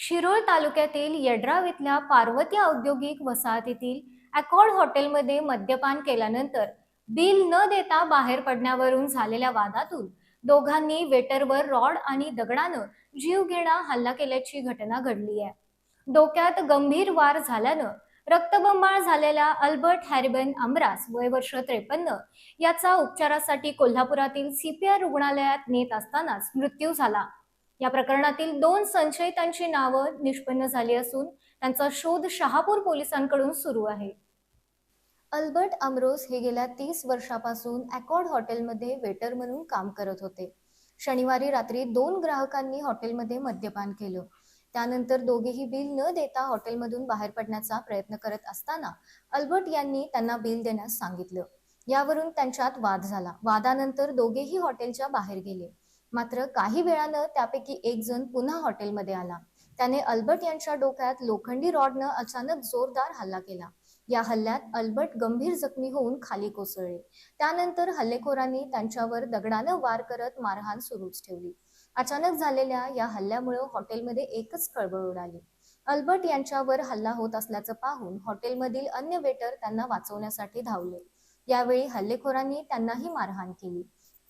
शिरोळ तालुक्यातील येड्राव इथल्या पार्वती औद्योगिक वसाहतीतील अकॉर्ड हॉटेलमध्ये मद्यपान केल्यानंतर बिल न देता बाहेर पडण्यावरून झालेल्या वादातून दोघांनी वेटरवर रॉड आणि दगडानं जीवघेणा हल्ला केल्याची घटना घडली आहे. डोक्यात गंभीर वार झाल्यानं रक्तबंबाळ झालेल्या अल्बर्ट हॅरिबन अमरास वय वर्ष 53 याचा उपचारासाठी कोल्हापुरातील सीपीआर रुग्णालयात नेत असतानाच मृत्यू झाला. या प्रकरणातील 2 संशयितांची नावं निष्पन्न झाली असून त्यांचा शोध शहापूर पोलिसांकडून सुरू आहे. अल्बर्ट अमरोस हे गेल्या 30 वर्षापासून अकॉर्ड हॉटेलमध्ये वेटर म्हणून काम करत होते. शनिवारी रात्री 2 ग्राहकांनी हॉटेलमध्ये मद्यपान केलं. त्यानंतर दोघेही बिल न देता हॉटेलमधून बाहेर पडण्याचा प्रयत्न करत असताना अल्बर्ट यांनी त्यांना बिल देण्यास सांगितलं. यावरून त्यांच्यात वाद झाला. वादानंतर दोघेही हॉटेलच्या बाहेर गेले. मात्र काही वेळानं त्यापैकी एक जण पुन्हा हॉटेलमध्ये आला. त्याने अल्बर्ट यांच्या डोक्यात लोखंडी रॉडनं अचानक जोरदार हल्ला केला. या हल्ल्यात अल्बर्ट गंभीर जखमी होऊन खाली कोसळले. त्यानंतर हल्लेखोरांनी त्यांच्यावर दगडानं वार करत मारहाण सुरूच ठेवली. अचानक झालेल्या या हल्ल्यामुळे हॉटेलमध्ये एकच खळबळ उडाली. अल्बर्ट यांच्यावर हल्ला होत असल्याचं पाहून हॉटेलमधील अन्य वेटर त्यांना वाचवण्यासाठी धावले. यावेळी हल्लेखोरांनी त्यांनाही मारहाण केली.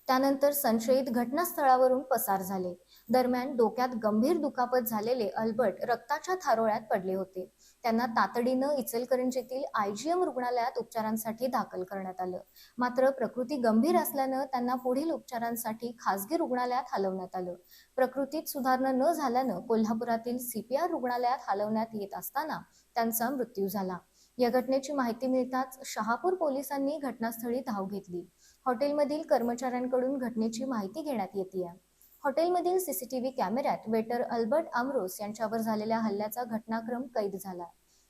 त्यानंतर संशयित घटनास्थळावरून पसार झाले. दरम्यान डोक्यात गंभीर दुखापत झालेले अल्बर्ट रक्ताच्या थारोळ्यात पडले होते. त्यांना तातडीनं इचलकरंजीतील आयजीएम रुग्णालयात उपचारांसाठी दाखल करण्यात आलं. मात्र प्रकृती गंभीर असल्यानं त्यांना पुढील उपचारांसाठी खासगी रुग्णालयात हलवण्यात आलं. प्रकृतीत सुधारणा न झाल्यानं कोल्हापुरातील सीपीआर रुग्णालयात हलवण्यात येत असताना त्यांचा मृत्यू झाला. या घटनेची माहिती मिळताच शहापूर पोलिसांनी घटनास्थळी धाव घेतली. हॉटेलमधील कर्मचाऱ्यांकडून घटनेची माहिती घेण्यात येते. हॉटेलमधील सीसीटीव्ही कॅमेऱ्यात वेटर अल्बर्ट अमरोस यांच्यावर झालेल्या हल्ल्याचा घटनाक्रम कैद झाला.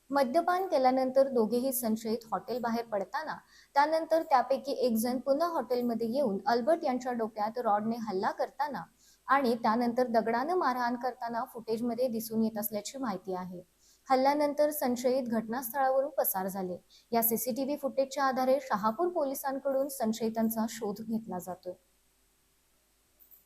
मद्यपान केल्यानंतर दोघेही संशयित हॉटेल बाहेर पडताना त्यानंतर त्यापैकी एक जण पुन्हा हॉटेलमध्ये येऊन अल्बर्ट यांच्या डोक्यात रॉडने हल्ला करताना आणि त्यानंतर दगडानं मारहाण करताना फुटेजमध्ये दिसून येत असल्याची माहिती आहे. हल्ल्यानंतर संशयित घटनास्थळावरून पसार झाले. या सीसीटीव्ही फुटेजच्या आधारे शहापूर पोलिसांकडून संशयितांचा शोध घेतला जातोय.